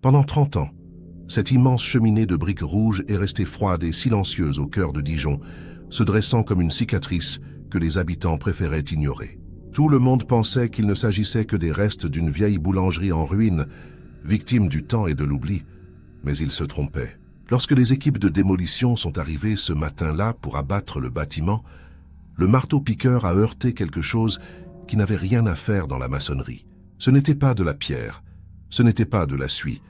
Pendant 30 ans, cette immense cheminée de briques rouges est restée froide et silencieuse au cœur de Dijon, se dressant comme une cicatrice que les habitants préféraient ignorer. Tout le monde pensait qu'il ne s'agissait que des restes d'une vieille boulangerie en ruine, victime du temps et de l'oubli, mais ils se trompaient. Lorsque les équipes de démolition sont arrivées ce matin-là pour abattre le bâtiment, le marteau-piqueur a heurté quelque chose qui n'avait rien à faire dans la maçonnerie. Ce n'était pas de la pierre, ce n'était pas de la suie.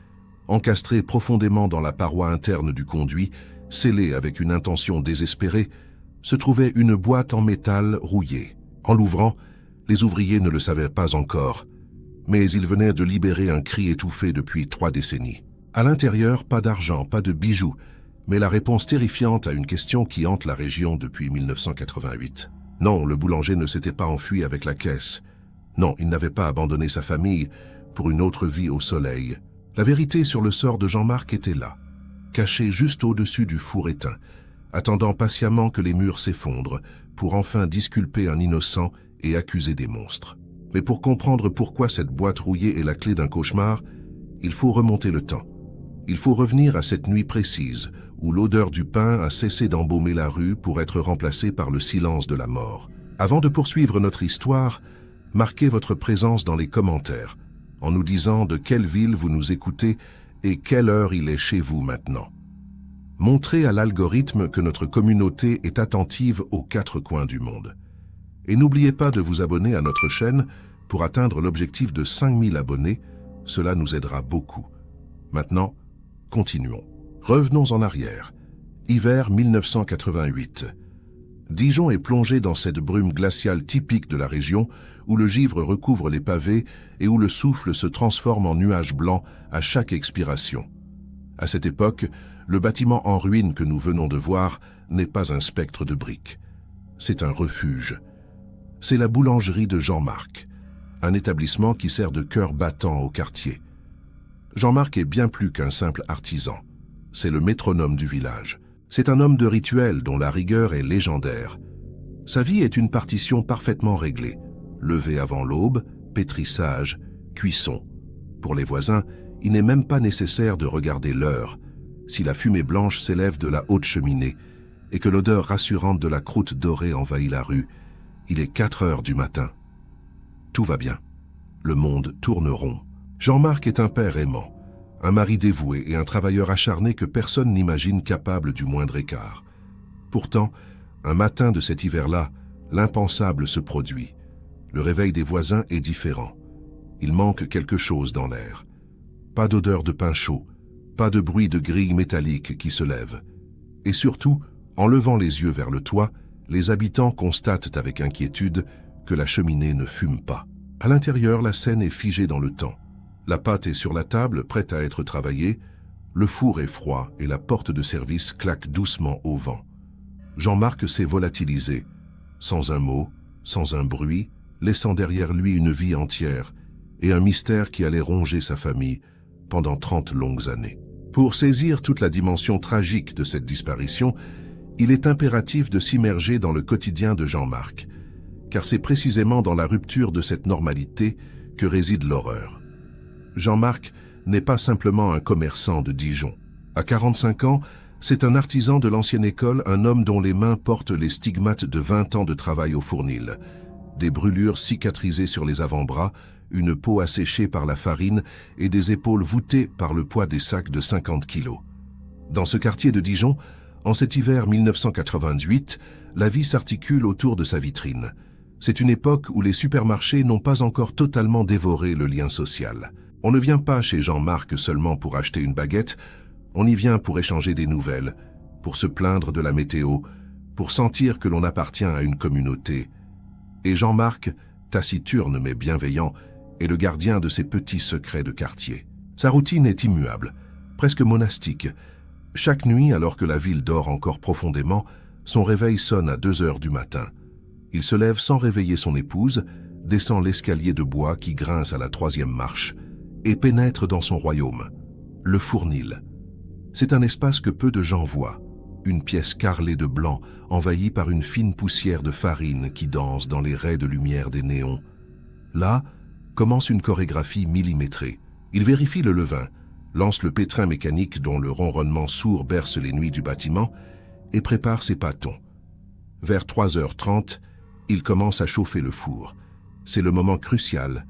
Encastrée profondément dans la paroi interne du conduit, scellée avec une intention désespérée, se trouvait une boîte en métal rouillée. En l'ouvrant, les ouvriers ne le savaient pas encore, mais ils venaient de libérer un cri étouffé depuis 3 décennies. À l'intérieur, pas d'argent, pas de bijoux, mais la réponse terrifiante à une question qui hante la région depuis 1988. Non, le boulanger ne s'était pas enfui avec la caisse. Non, il n'avait pas abandonné sa famille pour une autre vie au soleil. La vérité sur le sort de Jean-Marc était là, cachée juste au-dessus du four éteint, attendant patiemment que les murs s'effondrent pour enfin disculper un innocent et accuser des monstres. Mais pour comprendre pourquoi cette boîte rouillée est la clé d'un cauchemar, il faut remonter le temps. Il faut revenir à cette nuit précise où l'odeur du pain a cessé d'embaumer la rue pour être remplacée par le silence de la mort. Avant de poursuivre notre histoire, marquez votre présence dans les commentaires en nous disant de quelle ville vous nous écoutez et quelle heure il est chez vous maintenant. Montrez à l'algorithme que notre communauté est attentive aux 4 coins du monde. Et n'oubliez pas de vous abonner à notre chaîne pour atteindre l'objectif de 5000 abonnés, cela nous aidera beaucoup. Maintenant, continuons. Revenons en arrière. Hiver 1988. Dijon est plongé dans cette brume glaciale typique de la région où le givre recouvre les pavés et où le souffle se transforme en nuage blanc à chaque expiration. À cette époque, le bâtiment en ruine que nous venons de voir n'est pas un spectre de briques. C'est un refuge. C'est la boulangerie de Jean-Marc, un établissement qui sert de cœur battant au quartier. Jean-Marc est bien plus qu'un simple artisan. C'est le métronome du village. C'est un homme de rituel dont la rigueur est légendaire. Sa vie est une partition parfaitement réglée. Lever avant l'aube, pétrissage, cuisson. Pour les voisins, il n'est même pas nécessaire de regarder l'heure. Si la fumée blanche s'élève de la haute cheminée et que l'odeur rassurante de la croûte dorée envahit la rue, il est 4 heures du matin. Tout va bien. Le monde tourne rond. Jean-Marc est un père aimant, un mari dévoué et un travailleur acharné que personne n'imagine capable du moindre écart. Pourtant, un matin de cet hiver-là, l'impensable se produit. Le réveil des voisins est différent. Il manque quelque chose dans l'air. Pas d'odeur de pain chaud, pas de bruit de grille métallique qui se lève. Et surtout, en levant les yeux vers le toit, les habitants constatent avec inquiétude que la cheminée ne fume pas. À l'intérieur, la scène est figée dans le temps. La pâte est sur la table, prête à être travaillée. Le four est froid et la porte de service claque doucement au vent. Jean-Marc s'est volatilisé, sans un mot, sans un bruit, laissant derrière lui une vie entière et un mystère qui allait ronger sa famille pendant 30 longues années. Pour saisir toute la dimension tragique de cette disparition, il est impératif de s'immerger dans le quotidien de Jean-Marc, car c'est précisément dans la rupture de cette normalité que réside l'horreur. Jean-Marc n'est pas simplement un commerçant de Dijon. À 45 ans, c'est un artisan de l'ancienne école, un homme dont les mains portent les stigmates de 20 ans de travail au fournil. Des brûlures cicatrisées sur les avant-bras, une peau asséchée par la farine et des épaules voûtées par le poids des sacs de 50 kilos. Dans ce quartier de Dijon, en cet hiver 1988, la vie s'articule autour de sa vitrine. C'est une époque où les supermarchés n'ont pas encore totalement dévoré le lien social. On ne vient pas chez Jean-Marc seulement pour acheter une baguette, on y vient pour échanger des nouvelles, pour se plaindre de la météo, pour sentir que l'on appartient à une communauté. Et Jean-Marc, taciturne mais bienveillant, est le gardien de ces petits secrets de quartier. Sa routine est immuable, presque monastique. Chaque nuit, alors que la ville dort encore profondément, son réveil sonne à 2 heures du matin. Il se lève sans réveiller son épouse, descend l'escalier de bois qui grince à la 3e marche et pénètre dans son royaume, le fournil. C'est un espace que peu de gens voient, une pièce carrelée de blanc, envahie par une fine poussière de farine qui danse dans les raies de lumière des néons. Là, commence une chorégraphie millimétrée. Il vérifie le levain, lance le pétrin mécanique dont le ronronnement sourd berce les nuits du bâtiment et prépare ses pâtons. Vers 3h30, il commence à chauffer le four. C'est le moment crucial.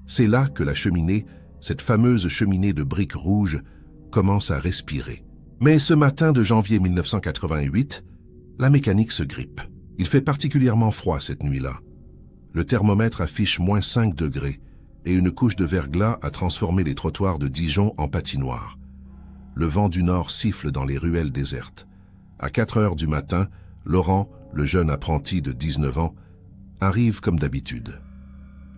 C'est là que la cheminée, cette fameuse cheminée de briques rouges, commence à respirer. Mais ce matin de janvier 1988, la mécanique se grippe. Il fait particulièrement froid cette nuit-là. Le thermomètre affiche -5 degrés et une couche de verglas a transformé les trottoirs de Dijon en patinoire. Le vent du nord siffle dans les ruelles désertes. À 4 heures du matin, Laurent, le jeune apprenti de 19 ans, arrive comme d'habitude.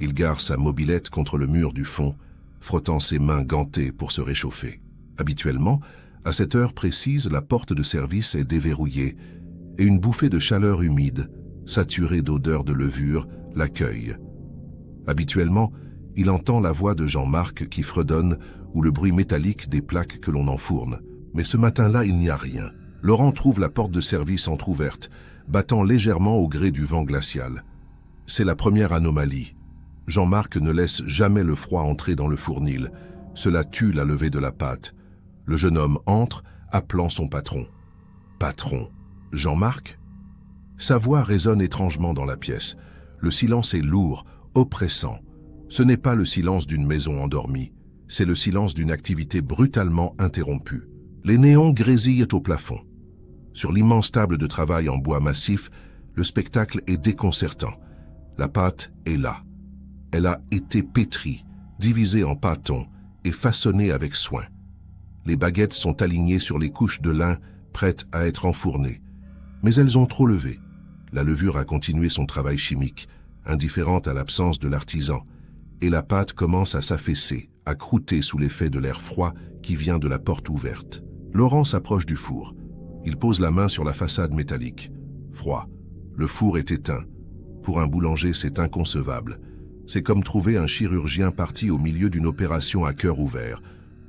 Il gare sa mobilette contre le mur du fond, frottant ses mains gantées pour se réchauffer. Habituellement, à cette heure précise, la porte de service est déverrouillée et une bouffée de chaleur humide, saturée d'odeur de levure, l'accueille. Habituellement, il entend la voix de Jean-Marc qui fredonne ou le bruit métallique des plaques que l'on enfourne. Mais ce matin-là, il n'y a rien. Laurent trouve la porte de service entr'ouverte, battant légèrement au gré du vent glacial. C'est la première anomalie. Jean-Marc ne laisse jamais le froid entrer dans le fournil. Cela tue la levée de la pâte. Le jeune homme entre, appelant son patron. Patron. Jean-Marc? Sa voix résonne étrangement dans la pièce. Le silence est lourd, oppressant. Ce n'est pas le silence d'une maison endormie. C'est le silence d'une activité brutalement interrompue. Les néons grésillent au plafond. Sur l'immense table de travail en bois massif, le spectacle est déconcertant. La pâte est là. Elle a été pétrie, divisée en pâtons et façonnée avec soin. Les baguettes sont alignées sur les couches de lin, prêtes à être enfournées. Mais elles ont trop levé. La levure a continué son travail chimique, indifférente à l'absence de l'artisan, et la pâte commence à s'affaisser, à croûter sous l'effet de l'air froid qui vient de la porte ouverte. Laurent s'approche du four. Il pose la main sur la façade métallique. Froid. Le four est éteint. Pour un boulanger, c'est inconcevable. C'est comme trouver un chirurgien parti au milieu d'une opération à cœur ouvert.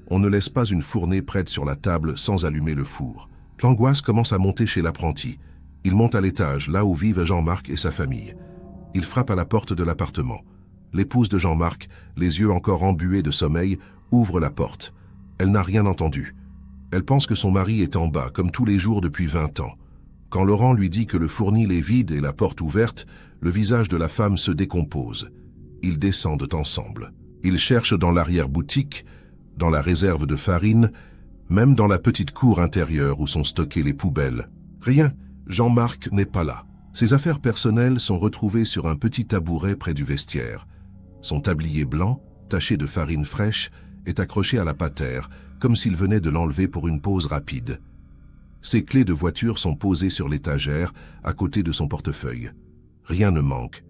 On ne laisse pas une fournée prête sur la table sans allumer le four. L'angoisse commence à monter chez l'apprenti. Il monte à l'étage, là où vivent Jean-Marc et sa famille. Il frappe à la porte de l'appartement. L'épouse de Jean-Marc, les yeux encore embués de sommeil, ouvre la porte. Elle n'a rien entendu. Elle pense que son mari est en bas, comme tous les jours depuis 20 ans. Quand Laurent lui dit que le fournil est vide et la porte ouverte, le visage de la femme se décompose. Ils descendent ensemble. Ils cherchent dans l'arrière-boutique, dans la réserve de farine, même dans la petite cour intérieure où sont stockées les poubelles. Rien, Jean-Marc n'est pas là. Ses affaires personnelles sont retrouvées sur un petit tabouret près du vestiaire. Son tablier blanc, taché de farine fraîche, est accroché à la patère, comme s'il venait de l'enlever pour une pause rapide. Ses clés de voiture sont posées sur l'étagère, à côté de son portefeuille. Rien ne manque.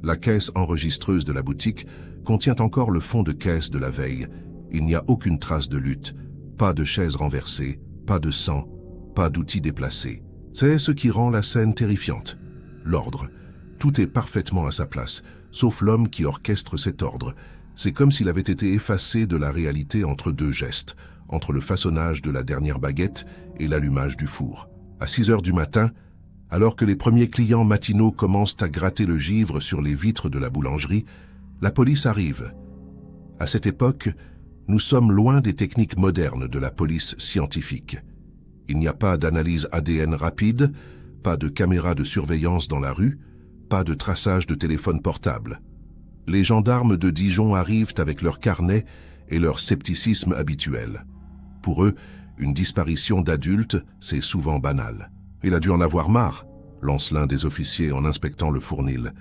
La caisse enregistreuse de la boutique contient encore le fond de caisse de la veille. Il n'y a aucune trace de lutte, pas de chaise renversée, pas de sang, pas d'outils déplacés. C'est ce qui rend la scène terrifiante. L'ordre. Tout est parfaitement à sa place, sauf l'homme qui orchestre cet ordre. C'est comme s'il avait été effacé de la réalité entre deux gestes, entre le façonnage de la dernière baguette et l'allumage du four. À 6 heures du matin, alors que les premiers clients matinaux commencent à gratter le givre sur les vitres de la boulangerie, la police arrive. À cette époque, nous sommes loin des techniques modernes de la police scientifique. Il n'y a pas d'analyse ADN rapide, pas de caméra de surveillance dans la rue, pas de traçage de téléphone portable. Les gendarmes de Dijon arrivent avec leur carnet et leur scepticisme habituel. Pour eux, une disparition d'adulte, c'est souvent banal. Il a dû en avoir marre, lance l'un des officiers en inspectant le fournil.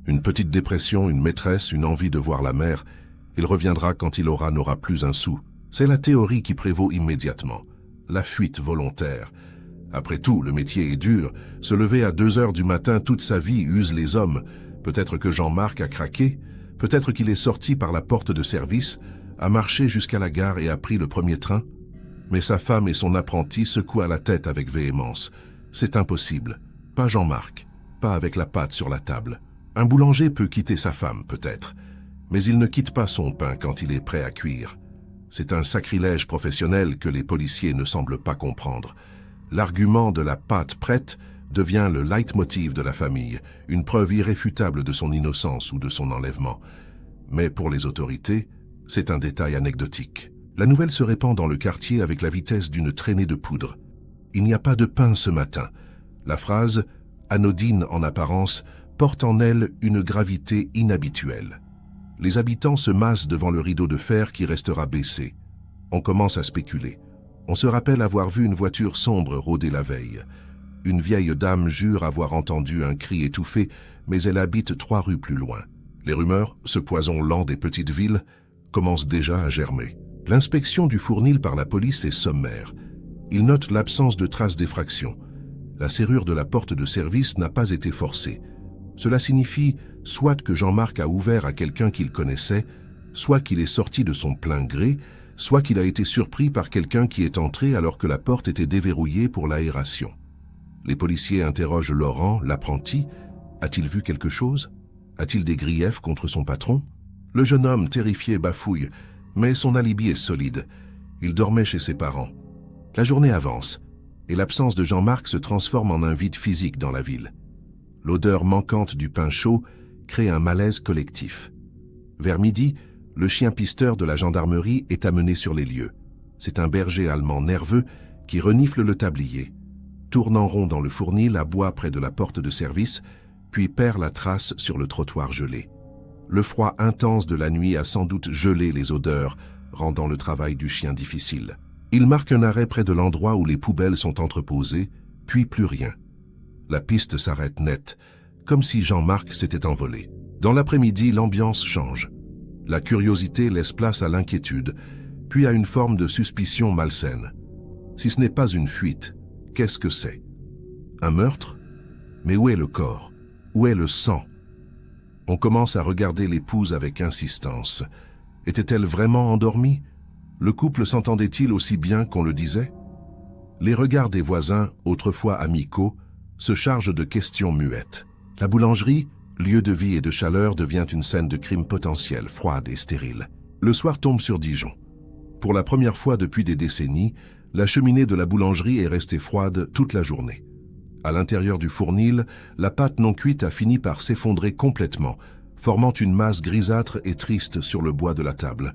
Une petite dépression, une maîtresse, une envie de voir la mère. Il reviendra quand il n'aura plus un sou. C'est la théorie qui prévaut immédiatement. La fuite volontaire. Après tout, le métier est dur. Se lever à 2 heures du matin toute sa vie use les hommes. Peut-être que Jean-Marc a craqué. Peut-être qu'il est sorti par la porte de service, a marché jusqu'à la gare et a pris le premier train. Mais sa femme et son apprenti secouent la tête avec véhémence. C'est impossible. Pas Jean-Marc. Pas avec la pâte sur la table. Un boulanger peut quitter sa femme, peut-être. Mais il ne quitte pas son pain quand il est prêt à cuire. C'est un sacrilège professionnel que les policiers ne semblent pas comprendre. L'argument de la pâte prête devient le leitmotiv de la famille, une preuve irréfutable de son innocence ou de son enlèvement. Mais pour les autorités, c'est un détail anecdotique. La nouvelle se répand dans le quartier avec la vitesse d'une traînée de poudre. Il n'y a pas de pain ce matin. La phrase, anodine en apparence, porte en elle une gravité inhabituelle. Les habitants se massent devant le rideau de fer qui restera baissé. On commence à spéculer. On se rappelle avoir vu une voiture sombre rôder la veille. Une vieille dame jure avoir entendu un cri étouffé, mais elle habite 3 rues plus loin. Les rumeurs, ce poison lent des petites villes, commencent déjà à germer. L'inspection du fournil par la police est sommaire. Il note l'absence de traces d'effraction. La serrure de la porte de service n'a pas été forcée. Cela signifie soit que Jean-Marc a ouvert à quelqu'un qu'il connaissait, soit qu'il est sorti de son plein gré, soit qu'il a été surpris par quelqu'un qui est entré alors que la porte était déverrouillée pour l'aération. Les policiers interrogent Laurent, l'apprenti. A-t-il vu quelque chose? A-t-il des griefs contre son patron? Le jeune homme, terrifié, bafouille, mais son alibi est solide. Il dormait chez ses parents. La journée avance, et l'absence de Jean-Marc se transforme en un vide physique dans la ville. L'odeur manquante du pain chaud crée un malaise collectif. Vers midi, le chien pisteur de la gendarmerie est amené sur les lieux. C'est un berger allemand nerveux qui renifle le tablier, tourne en rond dans le fournil, aboie près de la porte de service, puis perd la trace sur le trottoir gelé. Le froid intense de la nuit a sans doute gelé les odeurs, rendant le travail du chien difficile. Il marque un arrêt près de l'endroit où les poubelles sont entreposées, puis plus rien. La piste s'arrête net, comme si Jean-Marc s'était envolé. Dans l'après-midi, l'ambiance change. La curiosité laisse place à l'inquiétude, puis à une forme de suspicion malsaine. Si ce n'est pas une fuite, qu'est-ce que c'est? Un meurtre? Mais où est le corps? Où est le sang? On commence à regarder l'épouse avec insistance. Était-elle vraiment endormie? Le couple s'entendait-il aussi bien qu'on le disait? Les regards des voisins, autrefois amicaux, se chargent de questions muettes. La boulangerie, lieu de vie et de chaleur, devient une scène de crime potentiel, froide et stérile. Le soir tombe sur Dijon. Pour la première fois depuis des décennies, la cheminée de la boulangerie est restée froide toute la journée. À l'intérieur du fournil, la pâte non cuite a fini par s'effondrer complètement, formant une masse grisâtre et triste sur le bois de la table.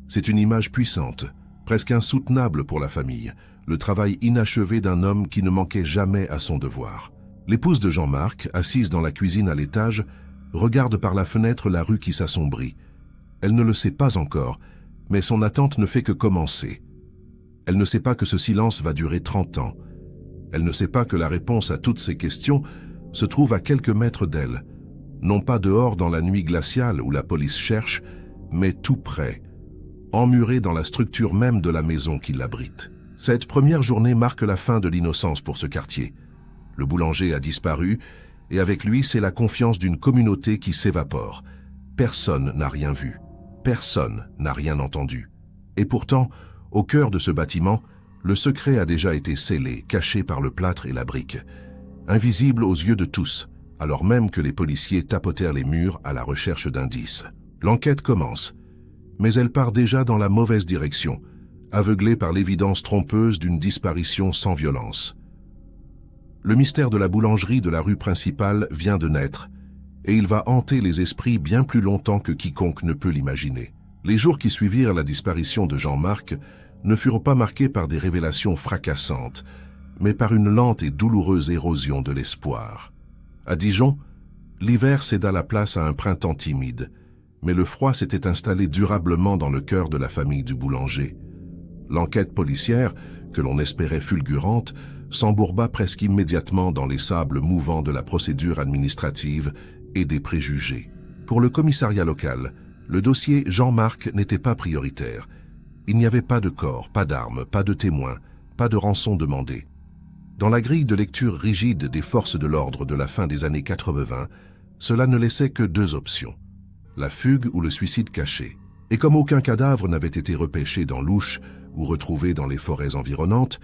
C'est une image puissante, presque insoutenable pour la famille, le travail inachevé d'un homme qui ne manquait jamais à son devoir. L'épouse de Jean-Marc, assise dans la cuisine à l'étage, regarde par la fenêtre la rue qui s'assombrit. Elle ne le sait pas encore, mais son attente ne fait que commencer. Elle ne sait pas que ce silence va durer 30 ans. Elle ne sait pas que la réponse à toutes ces questions se trouve à quelques mètres d'elle, non pas dehors dans la nuit glaciale où la police cherche, mais tout près, emmurée dans la structure même de la maison qui l'abrite. Cette première journée marque la fin de l'innocence pour ce quartier. Le boulanger a disparu, et avec lui, c'est la confiance d'une communauté qui s'évapore. Personne n'a rien vu, personne n'a rien entendu. Et pourtant, au cœur de ce bâtiment, le secret a déjà été scellé, caché par le plâtre et la brique, invisible aux yeux de tous, alors même que les policiers tapotèrent les murs à la recherche d'indices. L'enquête commence, mais elle part déjà dans la mauvaise direction, aveuglée par l'évidence trompeuse d'une disparition sans violence. Le mystère de la boulangerie de la rue principale vient de naître, et il va hanter les esprits bien plus longtemps que quiconque ne peut l'imaginer. Les jours qui suivirent la disparition de Jean-Marc ne furent pas marqués par des révélations fracassantes, mais par une lente et douloureuse érosion de l'espoir. À Dijon, l'hiver céda la place à un printemps timide, mais le froid s'était installé durablement dans le cœur de la famille du boulanger. L'enquête policière, que l'on espérait fulgurante, s'embourba presque immédiatement dans les sables mouvants de la procédure administrative et des préjugés. Pour le commissariat local, le dossier Jean-Marc n'était pas prioritaire. Il n'y avait pas de corps, pas d'armes, pas de témoins, pas de rançon demandée. Dans la grille de lecture rigide des forces de l'ordre de la fin des années 80, cela ne laissait que 2 options, la fugue ou le suicide caché. Et comme aucun cadavre n'avait été repêché dans l'Ouche ou retrouvé dans les forêts environnantes,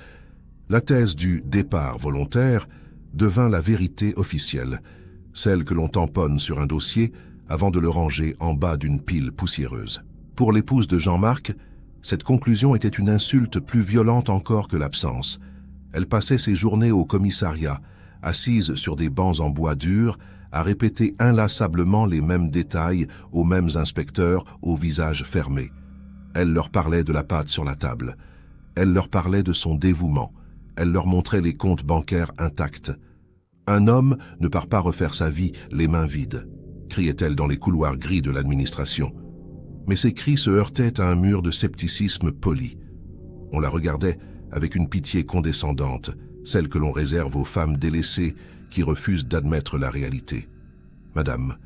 la thèse du départ volontaire devint la vérité officielle, celle que l'on tamponne sur un dossier avant de le ranger en bas d'une pile poussiéreuse. Pour l'épouse de Jean-Marc, cette conclusion était une insulte plus violente encore que l'absence. Elle passait ses journées au commissariat, assise sur des bancs en bois dur, à répéter inlassablement les mêmes détails aux mêmes inspecteurs au visage fermé. Elle leur parlait de la pâte sur la table. Elle leur parlait de son dévouement. Elle leur montrait les comptes bancaires intacts. Un homme ne part pas refaire sa vie les mains vides, criait-elle dans les couloirs gris de l'administration. Mais ces cris se heurtaient à un mur de scepticisme poli. On la regardait avec une pitié condescendante, celle que l'on réserve aux femmes délaissées qui refusent d'admettre la réalité. « Madame,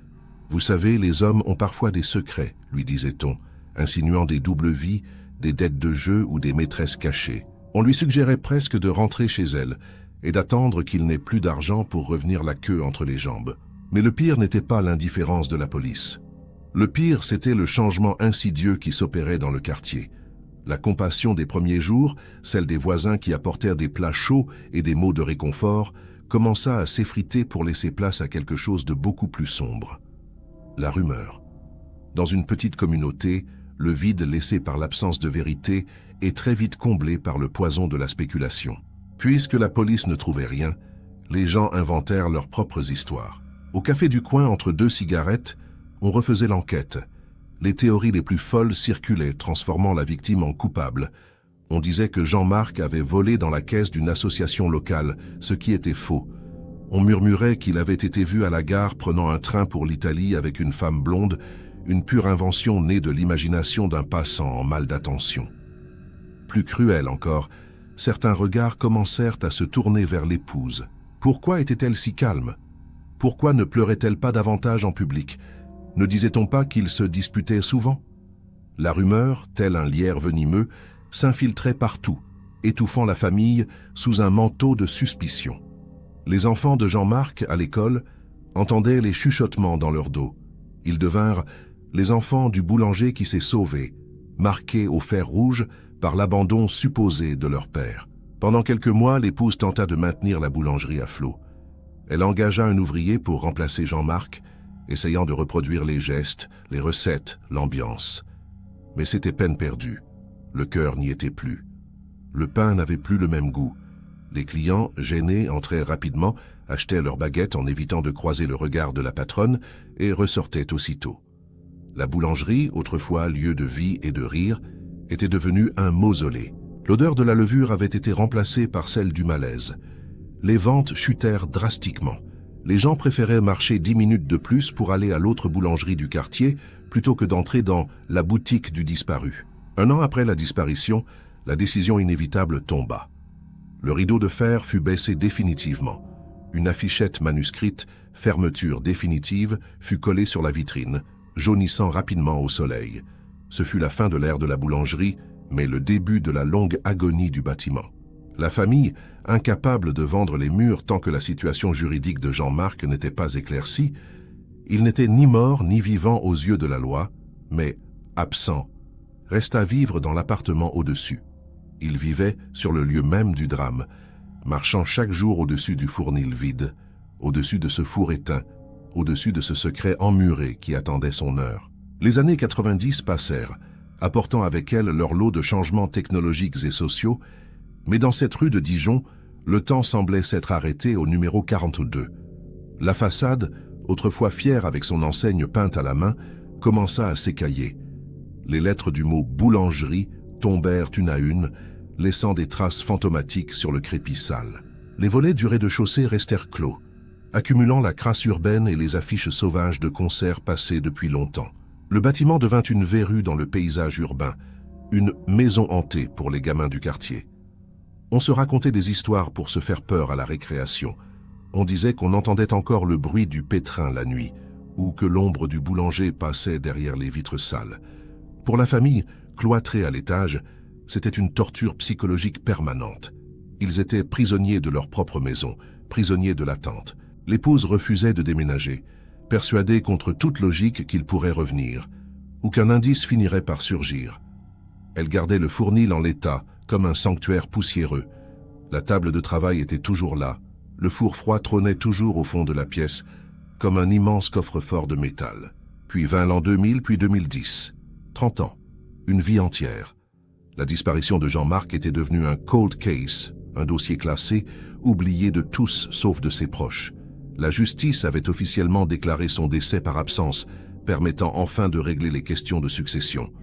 vous savez, les hommes ont parfois des secrets, lui disait-on, insinuant des doubles vies, des dettes de jeu ou des maîtresses cachées. On lui suggérait presque de rentrer chez elle et d'attendre qu'il n'ait plus d'argent pour revenir la queue entre les jambes. Mais le pire n'était pas l'indifférence de la police. Le pire, c'était le changement insidieux qui s'opérait dans le quartier. La compassion des premiers jours, celle des voisins qui apportèrent des plats chauds et des mots de réconfort, commença à s'effriter pour laisser place à quelque chose de beaucoup plus sombre. La rumeur. Dans une petite communauté, le vide laissé par l'absence de vérité est très vite comblé par le poison de la spéculation. Puisque la police ne trouvait rien, les gens inventèrent leurs propres histoires. Au café du coin, entre deux cigarettes, on refaisait l'enquête. Les théories les plus folles circulaient, transformant la victime en coupable. On disait que Jean-Marc avait volé dans la caisse d'une association locale, ce qui était faux. On murmurait qu'il avait été vu à la gare prenant un train pour l'Italie avec une femme blonde, une pure invention née de l'imagination d'un passant en mal d'attention. Plus cruel encore, certains regards commencèrent à se tourner vers l'épouse. Pourquoi était-elle si calme? Pourquoi ne pleurait-elle pas davantage en public? Ne disait-on pas qu'ils se disputaient souvent? La rumeur, tel un lierre venimeux, s'infiltrait partout, étouffant la famille sous un manteau de suspicion. Les enfants de Jean-Marc, à l'école, entendaient les chuchotements dans leur dos. Ils devinrent les enfants du boulanger qui s'est sauvé, marqués au fer rouge par l'abandon supposé de leur père. Pendant quelques mois, l'épouse tenta de maintenir la boulangerie à flot. Elle engagea un ouvrier pour remplacer Jean-Marc, essayant de reproduire les gestes, les recettes, l'ambiance. Mais c'était peine perdue. Le cœur n'y était plus. Le pain n'avait plus le même goût. Les clients, gênés, entraient rapidement, achetaient leurs baguettes en évitant de croiser le regard de la patronne et ressortaient aussitôt. La boulangerie, autrefois lieu de vie et de rire, était devenue un mausolée. L'odeur de la levure avait été remplacée par celle du malaise. Les ventes chutèrent drastiquement. Les gens préféraient marcher 10 minutes de plus pour aller à l'autre boulangerie du quartier plutôt que d'entrer dans la boutique du disparu. 1 an après la disparition, la décision inévitable tomba. Le rideau de fer fut baissé définitivement. Une affichette manuscrite, fermeture définitive, fut collée sur la vitrine, jaunissant rapidement au soleil. Ce fut la fin de l'ère de la boulangerie, mais le début de la longue agonie du bâtiment. La famille, incapable de vendre les murs tant que la situation juridique de Jean-Marc n'était pas éclaircie, il n'était ni mort ni vivant aux yeux de la loi, mais absent, resta vivre dans l'appartement au-dessus. Il vivait sur le lieu même du drame, marchant chaque jour au-dessus du fournil vide, au-dessus de ce four éteint, au-dessus de ce secret emmuré qui attendait son heure. Les années 90 passèrent, apportant avec elles leur lot de changements technologiques et sociaux, mais dans cette rue de Dijon, le temps semblait s'être arrêté au numéro 42. La façade, autrefois fière avec son enseigne peinte à la main, commença à s'écailler. Les lettres du mot « boulangerie » tombèrent une à une, laissant des traces fantomatiques sur le crépi sale. Les volets du rez-de-chaussée restèrent clos, accumulant la crasse urbaine et les affiches sauvages de concerts passés depuis longtemps. Le bâtiment devint une verrue dans le paysage urbain, une maison hantée pour les gamins du quartier. On se racontait des histoires pour se faire peur à la récréation. On disait qu'on entendait encore le bruit du pétrin la nuit, ou que l'ombre du boulanger passait derrière les vitres sales. Pour la famille, cloîtrée à l'étage, c'était une torture psychologique permanente. Ils étaient prisonniers de leur propre maison, prisonniers de l'attente. L'épouse refusait de déménager, persuadée contre toute logique qu'il pourrait revenir, ou qu'un indice finirait par surgir. Elle gardait le fournil en l'état, comme un sanctuaire poussiéreux. La table de travail était toujours là, le four froid trônait toujours au fond de la pièce, comme un immense coffre-fort de métal. Puis vint l'an 2000, puis 2010. 30 ans, une vie entière. La disparition de Jean-Marc était devenue un cold case, un dossier classé, oublié de tous sauf de ses proches. La justice avait officiellement déclaré son décès par absence, permettant enfin de régler les questions de succession.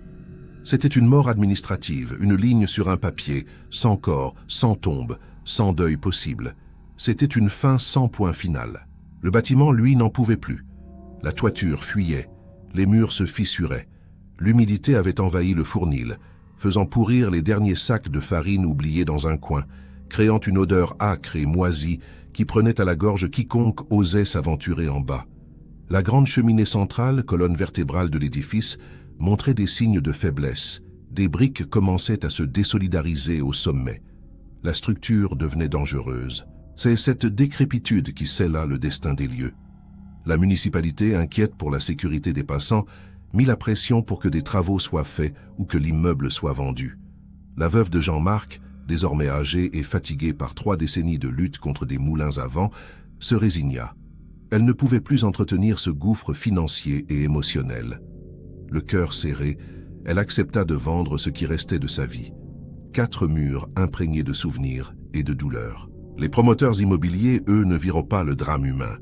C'était une mort administrative, une ligne sur un papier, sans corps, sans tombe, sans deuil possible. C'était une fin sans point final. Le bâtiment, lui, n'en pouvait plus. La toiture fuyait, les murs se fissuraient. L'humidité avait envahi le fournil, faisant pourrir les derniers sacs de farine oubliés dans un coin, créant une odeur âcre et moisie qui prenait à la gorge quiconque osait s'aventurer en bas. La grande cheminée centrale, colonne vertébrale de l'édifice, montrait des signes de faiblesse. Des briques commençaient à se désolidariser au sommet. La structure devenait dangereuse. C'est cette décrépitude qui scella le destin des lieux. La municipalité, inquiète pour la sécurité des passants, mit la pression pour que des travaux soient faits ou que l'immeuble soit vendu. La veuve de Jean-Marc, désormais âgée et fatiguée par 3 décennies de lutte contre des moulins à vent, se résigna. Elle ne pouvait plus entretenir ce gouffre financier et émotionnel. Le cœur serré, elle accepta de vendre ce qui restait de sa vie. 4 murs imprégnés de souvenirs et de douleurs. Les promoteurs immobiliers, eux, ne virent pas le drame humain.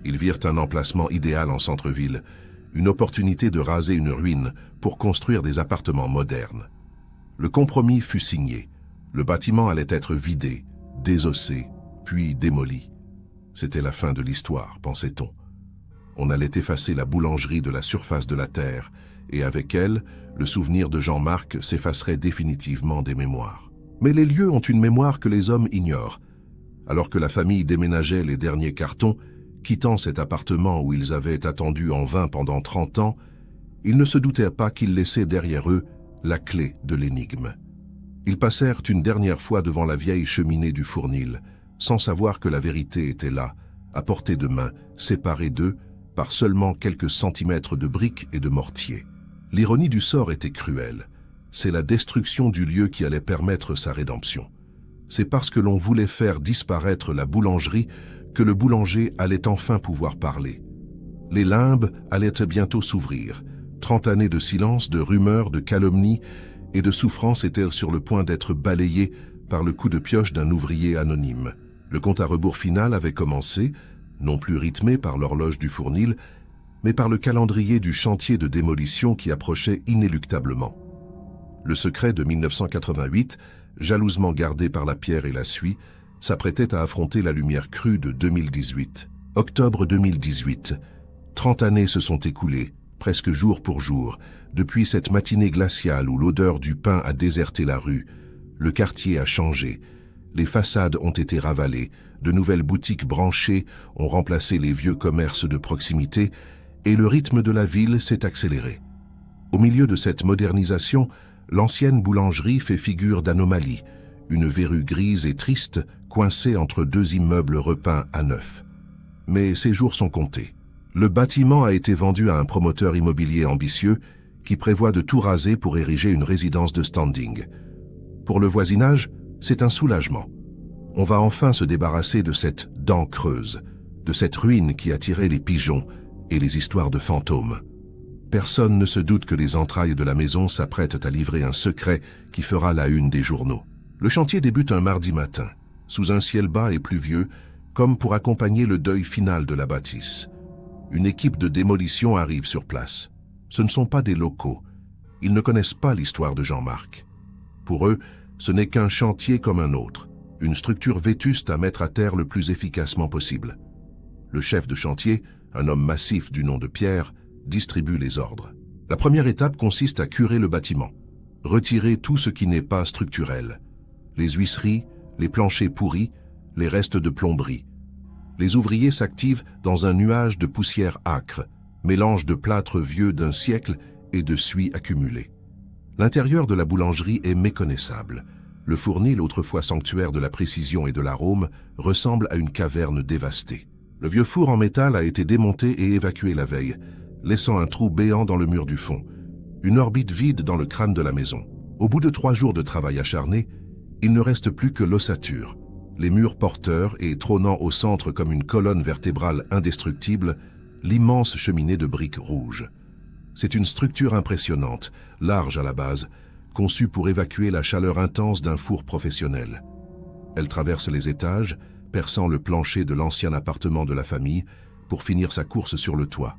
Ils virent un emplacement idéal en centre-ville, une opportunité de raser une ruine pour construire des appartements modernes. Le compromis fut signé. Le bâtiment allait être vidé, désossé, puis démoli. C'était la fin de l'histoire, pensait-on. On allait effacer la boulangerie de la surface de la terre, et avec elle, le souvenir de Jean-Marc s'effacerait définitivement des mémoires. Mais les lieux ont une mémoire que les hommes ignorent. Alors que la famille déménageait les derniers cartons, quittant cet appartement où ils avaient attendu en vain pendant 30 ans, ils ne se doutaient pas qu'ils laissaient derrière eux la clé de l'énigme. Ils passèrent une dernière fois devant la vieille cheminée du fournil, sans savoir que la vérité était là, à portée de main, séparée d'eux par seulement quelques centimètres de briques et de mortier. L'ironie du sort était cruelle. C'est la destruction du lieu qui allait permettre sa rédemption. C'est parce que l'on voulait faire disparaître la boulangerie que le boulanger allait enfin pouvoir parler. Les limbes allaient bientôt s'ouvrir. 30 années de silence, de rumeurs, de calomnies et de souffrances étaient sur le point d'être balayées par le coup de pioche d'un ouvrier anonyme. Le compte à rebours final avait commencé, non plus rythmé par l'horloge du fournil, mais par le calendrier du chantier de démolition qui approchait inéluctablement. Le secret de 1988, jalousement gardé par la pierre et la suie, s'apprêtait à affronter la lumière crue de 2018. Octobre 2018. 30 années se sont écoulées, presque jour pour jour, depuis cette matinée glaciale où l'odeur du pain a déserté la rue. Le quartier a changé. Les façades ont été ravalées, de nouvelles boutiques branchées ont remplacé les vieux commerces de proximité et le rythme de la ville s'est accéléré. Au milieu de cette modernisation, l'ancienne boulangerie fait figure d'anomalie, une verrue grise et triste coincée entre 2 immeubles repeints à neuf. Mais ces jours sont comptés. Le bâtiment a été vendu à un promoteur immobilier ambitieux qui prévoit de tout raser pour ériger une résidence de standing. Pour le voisinage, c'est un soulagement. On va enfin se débarrasser de cette dent creuse, de cette ruine qui attirait les pigeons et les histoires de fantômes. Personne ne se doute que les entrailles de la maison s'apprêtent à livrer un secret qui fera la une des journaux. Le chantier débute un mardi matin, sous un ciel bas et pluvieux, comme pour accompagner le deuil final de la bâtisse. Une équipe de démolition arrive sur place. Ce ne sont pas des locaux. Ils ne connaissent pas l'histoire de Jean-Marc. Pour eux, ce n'est qu'un chantier comme un autre, une structure vétuste à mettre à terre le plus efficacement possible. Le chef de chantier, un homme massif du nom de Pierre, distribue les ordres. La première étape consiste à curer le bâtiment, retirer tout ce qui n'est pas structurel. Les huisseries, les planchers pourris, les restes de plomberie. Les ouvriers s'activent dans un nuage de poussière âcre, mélange de plâtre vieux d'un siècle et de suie accumulée. L'intérieur de la boulangerie est méconnaissable. Le fournil, autrefois sanctuaire de la précision et de l'arôme, ressemble à une caverne dévastée. Le vieux four en métal a été démonté et évacué la veille, laissant un trou béant dans le mur du fond, une orbite vide dans le crâne de la maison. Au bout de 3 jours de travail acharné, il ne reste plus que l'ossature, les murs porteurs et trônant au centre comme une colonne vertébrale indestructible, l'immense cheminée de briques rouges. C'est une structure impressionnante, large à la base, conçue pour évacuer la chaleur intense d'un four professionnel. Elle traverse les étages, perçant le plancher de l'ancien appartement de la famille, pour finir sa course sur le toit.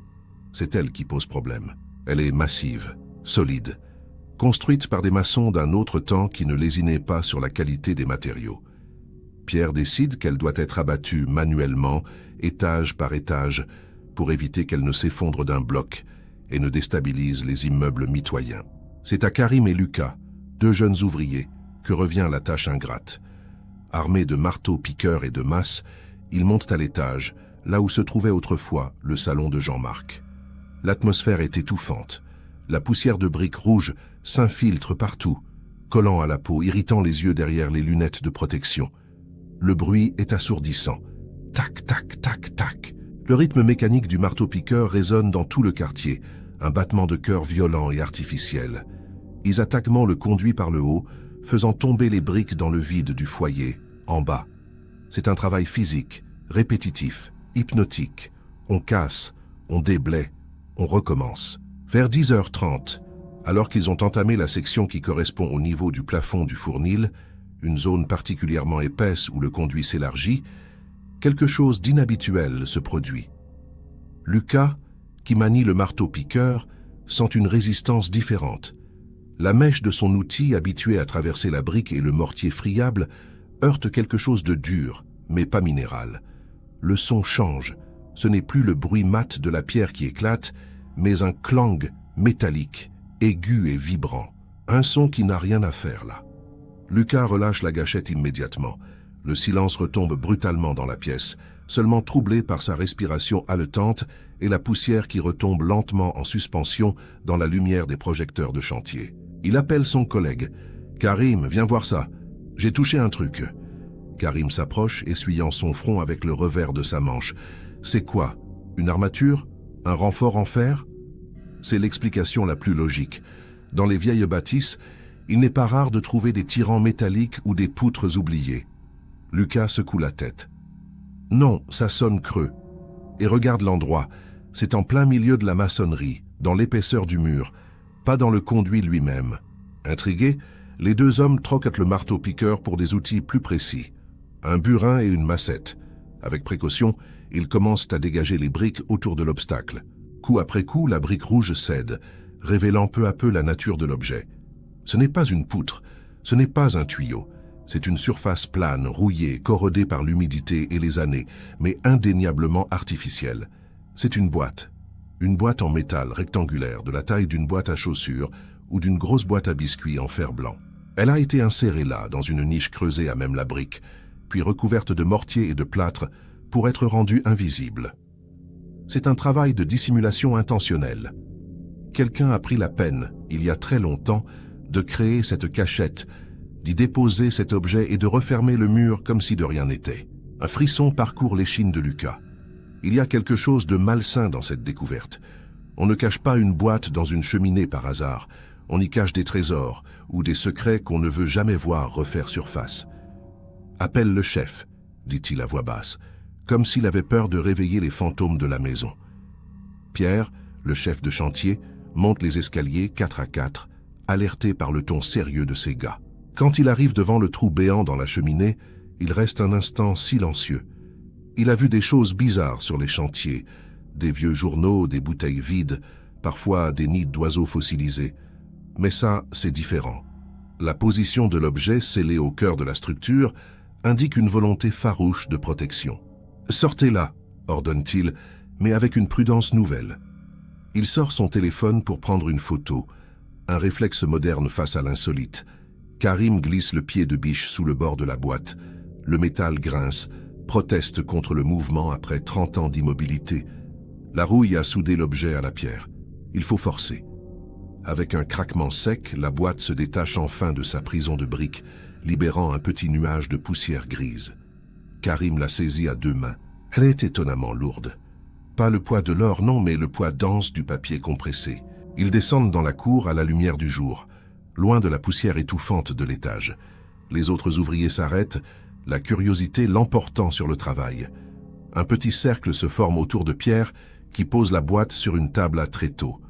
C'est elle qui pose problème. Elle est massive, solide, construite par des maçons d'un autre temps qui ne lésinaient pas sur la qualité des matériaux. Pierre décide qu'elle doit être abattue manuellement, étage par étage, pour éviter qu'elle ne s'effondre d'un bloc et ne déstabilise les immeubles mitoyens. C'est à Karim et Lucas, deux jeunes ouvriers, que revient la tâche ingrate. Armés de marteaux piqueurs et de masses, ils montent à l'étage, là où se trouvait autrefois le salon de Jean-Marc. L'atmosphère est étouffante. La poussière de briques rouges s'infiltre partout, collant à la peau, irritant les yeux derrière les lunettes de protection. Le bruit est assourdissant. Tac, tac, tac, tac. Le rythme mécanique du marteau-piqueur résonne dans tout le quartier, un battement de cœur violent et artificiel. Isaac Tagman le conduit par le haut, faisant tomber les briques dans le vide du foyer, en bas. C'est un travail physique, répétitif, hypnotique. On casse, on déblaye, on recommence. Vers 10h30, alors qu'ils ont entamé la section qui correspond au niveau du plafond du fournil, une zone particulièrement épaisse où le conduit s'élargit, quelque chose d'inhabituel se produit. Lucas, qui manie le marteau-piqueur, sent une résistance différente. La mèche de son outil, habitué à traverser la brique et le mortier friable, heurte quelque chose de dur, mais pas minéral. Le son change. Ce n'est plus le bruit mat de la pierre qui éclate, mais un clang métallique, aigu et vibrant. Un son qui n'a rien à faire là. Lucas relâche la gâchette immédiatement. Le silence retombe brutalement dans la pièce, seulement troublé par sa respiration haletante et la poussière qui retombe lentement en suspension dans la lumière des projecteurs de chantier. Il appelle son collègue. « Karim, viens voir ça. J'ai touché un truc. » Karim s'approche, essuyant son front avec le revers de sa manche. « C'est quoi? Une armature? Un renfort en fer ?» C'est l'explication la plus logique. Dans les vieilles bâtisses, il n'est pas rare de trouver des tirants métalliques ou des poutres oubliées. Lucas secoue la tête. « Non, ça sonne creux. Et regarde l'endroit. C'est en plein milieu de la maçonnerie, dans l'épaisseur du mur, pas dans le conduit lui-même. » Intrigués, les deux hommes troquent le marteau-piqueur pour des outils plus précis. Un burin et une massette. Avec précaution, ils commencent à dégager les briques autour de l'obstacle. Coup après coup, la brique rouge cède, révélant peu à peu la nature de l'objet. Ce n'est pas une poutre, ce n'est pas un tuyau. C'est une surface plane, rouillée, corrodée par l'humidité et les années, mais indéniablement artificielle. C'est une boîte en métal rectangulaire de la taille d'une boîte à chaussures ou d'une grosse boîte à biscuits en fer blanc. Elle a été insérée là, dans une niche creusée à même la brique, puis recouverte de mortier et de plâtre pour être rendue invisible. C'est un travail de dissimulation intentionnelle. Quelqu'un a pris la peine, il y a très longtemps, de créer cette cachette, d'y déposer cet objet et de refermer le mur comme si de rien n'était. Un frisson parcourt l'échine de Lucas. Il y a quelque chose de malsain dans cette découverte. On ne cache pas une boîte dans une cheminée par hasard. On y cache des trésors ou des secrets qu'on ne veut jamais voir refaire surface. « Appelle le chef », dit-il à voix basse, comme s'il avait peur de réveiller les fantômes de la maison. Pierre, le chef de chantier, monte les escaliers 4 à 4, alerté par le ton sérieux de ses gars. Quand il arrive devant le trou béant dans la cheminée, il reste un instant silencieux. Il a vu des choses bizarres sur les chantiers, des vieux journaux, des bouteilles vides, parfois des nids d'oiseaux fossilisés. Mais ça, c'est différent. La position de l'objet scellé au cœur de la structure indique une volonté farouche de protection. « Sortez-la », ordonne-t-il, mais avec une prudence nouvelle. Il sort son téléphone pour prendre une photo, un réflexe moderne face à l'insolite. Karim glisse le pied de biche sous le bord de la boîte. Le métal grince, proteste contre le mouvement après 30 ans d'immobilité. La rouille a soudé l'objet à la pierre. Il faut forcer. Avec un craquement sec, la boîte se détache enfin de sa prison de briques, libérant un petit nuage de poussière grise. Karim la saisit à 2 mains. Elle est étonnamment lourde. Pas le poids de l'or, non, mais le poids dense du papier compressé. Ils descendent dans la cour à la lumière du jour, loin de la poussière étouffante de l'étage. Les autres ouvriers s'arrêtent, la curiosité l'emportant sur le travail. Un petit cercle se forme autour de Pierre, qui pose la boîte sur une table à tréteaux.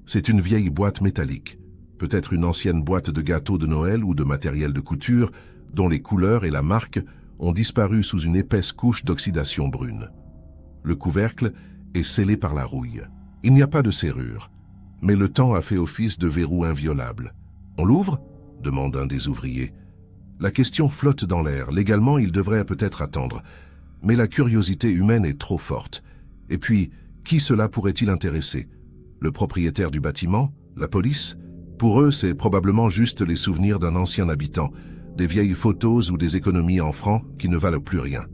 C'est une vieille boîte métallique, peut-être une ancienne boîte de gâteaux de Noël ou de matériel de couture, dont les couleurs et la marque ont disparu sous une épaisse couche d'oxydation brune. Le couvercle est scellé par la rouille. Il n'y a pas de serrure, mais le temps a fait office de verrou inviolable. On l'ouvre ? Demande un des ouvriers. La question flotte dans l'air. Légalement, il devrait peut-être attendre. Mais la curiosité humaine est trop forte. Et puis, qui cela pourrait-il intéresser? Le propriétaire du bâtiment? La police? Pour eux, c'est probablement juste les souvenirs d'un ancien habitant, des vieilles photos ou des économies en francs qui ne valent plus rien.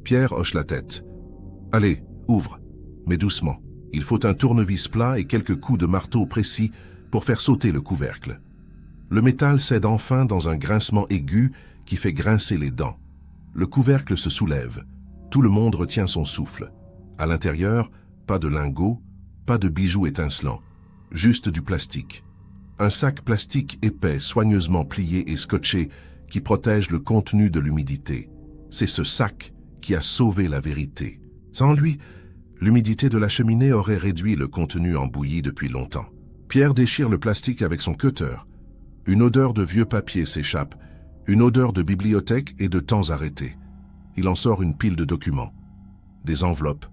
Pierre hoche la tête. « Allez, ouvre, mais doucement. Il faut un tournevis plat et quelques coups de marteau précis pour faire sauter le couvercle. » Le métal cède enfin dans un grincement aigu qui fait grincer les dents. Le couvercle se soulève. Tout le monde retient son souffle. À l'intérieur, pas de lingots, pas de bijoux étincelants, juste du plastique. Un sac plastique épais, soigneusement plié et scotché, qui protège le contenu de l'humidité. C'est ce sac qui a sauvé la vérité. Sans lui, l'humidité de la cheminée aurait réduit le contenu embouilli depuis longtemps. Pierre déchire le plastique avec son cutter. Une odeur de vieux papier s'échappe, une odeur de bibliothèque et de temps arrêtés. Il en sort une pile de documents, des enveloppes,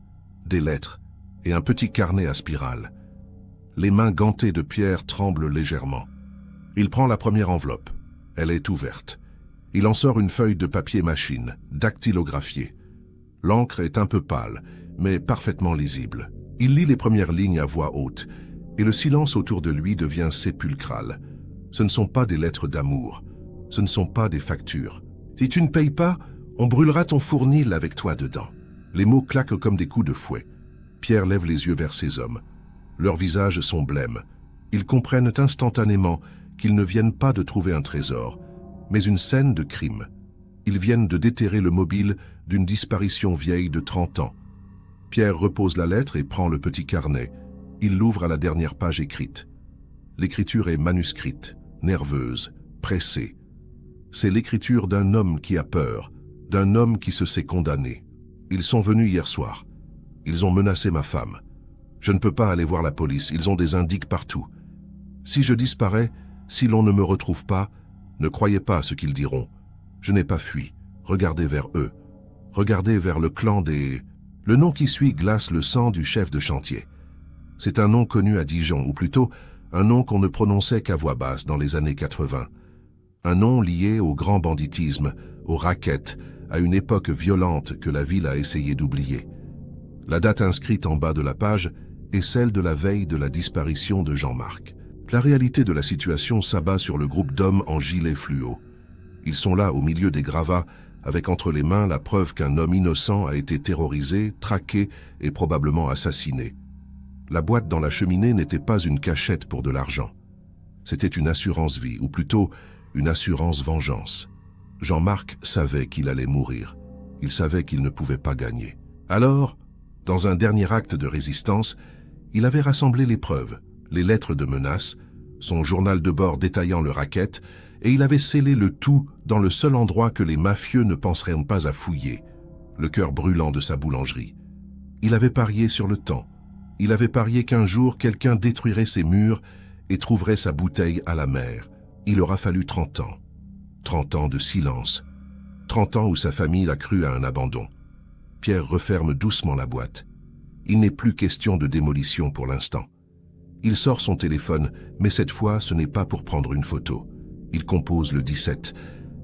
des lettres et un petit carnet à spirale. Les mains gantées de Pierre tremblent légèrement. Il prend la première enveloppe. Elle est ouverte. Il en sort une feuille de papier machine, dactylographiée. L'encre est un peu pâle, mais parfaitement lisible. Il lit les premières lignes à voix haute, et le silence autour de lui devient sépulcral. Ce ne sont pas des lettres d'amour. Ce ne sont pas des factures. Si tu ne payes pas, on brûlera ton fournil avec toi dedans. Les mots claquent comme des coups de fouet. Pierre lève les yeux vers ses hommes. Leurs visages sont blêmes. Ils comprennent instantanément qu'ils ne viennent pas de trouver un trésor, mais une scène de crime. Ils viennent de déterrer le mobile d'une disparition vieille de 30 ans. Pierre repose la lettre et prend le petit carnet. Il l'ouvre à la dernière page écrite. L'écriture est manuscrite, nerveuse, pressée. C'est l'écriture d'un homme qui a peur, d'un homme qui se sait condamné. Ils sont venus hier soir. Ils ont menacé ma femme. Je ne peux pas aller voir la police, ils ont des indices partout. Si je disparais, si l'on ne me retrouve pas, ne croyez pas à ce qu'ils diront. Je n'ai pas fui. Regardez vers eux. Regardez vers le clan des... Le nom qui suit glace le sang du chef de chantier. C'est un nom connu à Dijon, ou plutôt un nom qu'on ne prononçait qu'à voix basse dans les années 80. Un nom lié au grand banditisme, au racket, à une époque violente que la ville a essayé d'oublier. La date inscrite en bas de la page est celle de la veille de la disparition de Jean-Marc. La réalité de la situation s'abat sur le groupe d'hommes en gilet fluo. Ils sont là au milieu des gravats, avec entre les mains la preuve qu'un homme innocent a été terrorisé, traqué et probablement assassiné. La boîte dans la cheminée n'était pas une cachette pour de l'argent. C'était une assurance vie, ou plutôt une assurance vengeance. Jean-Marc savait qu'il allait mourir. Il savait qu'il ne pouvait pas gagner. Alors, dans un dernier acte de résistance, il avait rassemblé les preuves, les lettres de menace, son journal de bord détaillant le racket, et il avait scellé le tout dans le seul endroit que les mafieux ne penseraient pas à fouiller, le cœur brûlant de sa boulangerie. Il avait parié sur le temps. Il avait parié qu'un jour quelqu'un détruirait ses murs et trouverait sa bouteille à la mer. Il aura fallu 30 ans. 30 ans de silence. 30 ans où sa famille a cru à un abandon. Pierre referme doucement la boîte. Il n'est plus question de démolition pour l'instant. Il sort son téléphone, mais cette fois, ce n'est pas pour prendre une photo. Il compose le 17.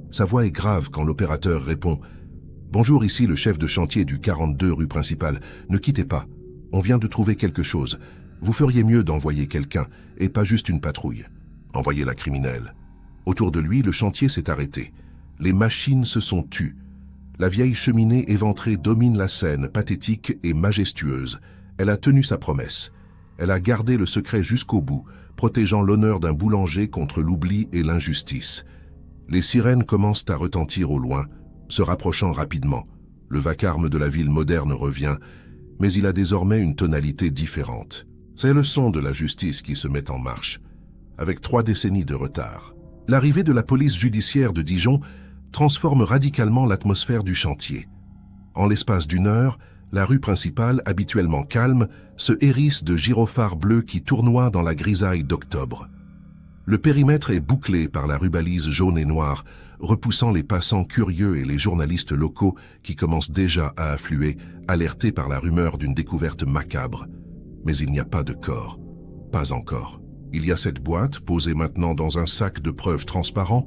Sa voix est grave quand l'opérateur répond « Bonjour, ici le chef de chantier du 42 rue principale. Ne quittez pas. On vient de trouver quelque chose. Vous feriez mieux d'envoyer quelqu'un, et pas juste une patrouille. Envoyez la criminelle. » Autour de lui, le chantier s'est arrêté. Les machines se sont tues. La vieille cheminée éventrée domine la scène, pathétique et majestueuse. Elle a tenu sa promesse. Elle a gardé le secret jusqu'au bout, protégeant l'honneur d'un boulanger contre l'oubli et l'injustice. Les sirènes commencent à retentir au loin, se rapprochant rapidement. Le vacarme de la ville moderne revient, mais il a désormais une tonalité différente. C'est le son de la justice qui se met en marche, avec 3 décennies de retard. L'arrivée de la police judiciaire de Dijon transforme radicalement l'atmosphère du chantier. En l'espace d'une heure, la rue principale, habituellement calme, se hérisse de gyrophares bleus qui tournoient dans la grisaille d'octobre. Le périmètre est bouclé par la rubalise jaune et noire, repoussant les passants curieux et les journalistes locaux qui commencent déjà à affluer, alertés par la rumeur d'une découverte macabre. Mais il n'y a pas de corps. Pas encore. Il y a cette boîte, posée maintenant dans un sac de preuves transparent,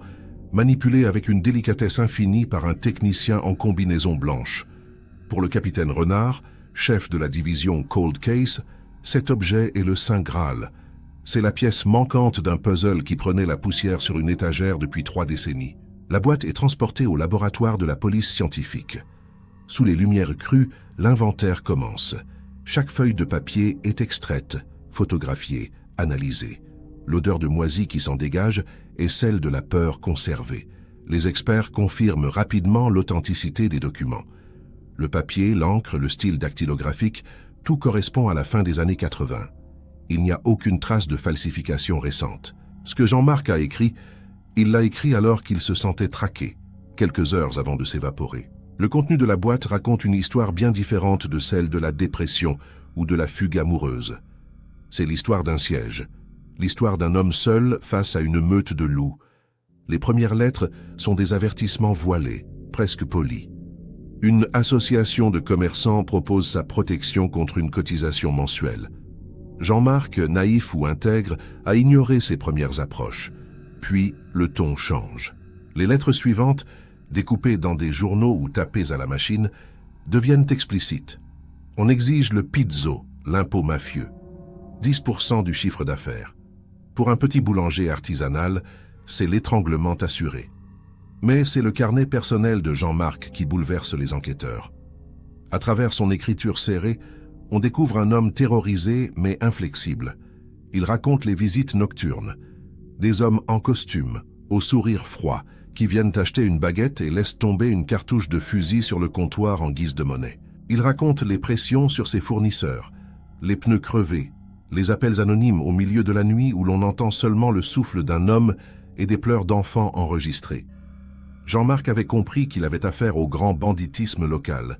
manipulée avec une délicatesse infinie par un technicien en combinaison blanche. Pour le capitaine Renard, chef de la division Cold Case, cet objet est le Saint Graal. C'est la pièce manquante d'un puzzle qui prenait la poussière sur une étagère depuis 3 décennies. La boîte est transportée au laboratoire de la police scientifique. Sous les lumières crues, l'inventaire commence. Chaque feuille de papier est extraite, photographiée, analysée. L'odeur de moisi qui s'en dégage est celle de la peur conservée. Les experts confirment rapidement l'authenticité des documents. Le papier, l'encre, le style dactylographique, tout correspond à la fin des années 80. Il n'y a aucune trace de falsification récente. Ce que Jean-Marc a écrit, il l'a écrit alors qu'il se sentait traqué, quelques heures avant de s'évaporer. Le contenu de la boîte raconte une histoire bien différente de celle de la dépression ou de la fugue amoureuse. C'est l'histoire d'un siège, l'histoire d'un homme seul face à une meute de loups. Les premières lettres sont des avertissements voilés, presque polis. Une association de commerçants propose sa protection contre une cotisation mensuelle. Jean-Marc, naïf ou intègre, a ignoré ces premières approches. Puis, le ton change. Les lettres suivantes, découpées dans des journaux ou tapées à la machine, deviennent explicites. On exige le pizzo, l'impôt mafieux, 10% du chiffre d'affaires. Pour un petit boulanger artisanal, c'est l'étranglement assuré. Mais c'est le carnet personnel de Jean-Marc qui bouleverse les enquêteurs. À travers son écriture serrée, on découvre un homme terrorisé mais inflexible. Il raconte les visites nocturnes. Des hommes en costume, au sourire froid, qui viennent acheter une baguette et laissent tomber une cartouche de fusil sur le comptoir en guise de monnaie. Il raconte les pressions sur ses fournisseurs, les pneus crevés, les appels anonymes au milieu de la nuit où l'on entend seulement le souffle d'un homme et des pleurs d'enfants enregistrés. Jean-Marc avait compris qu'il avait affaire au grand banditisme local,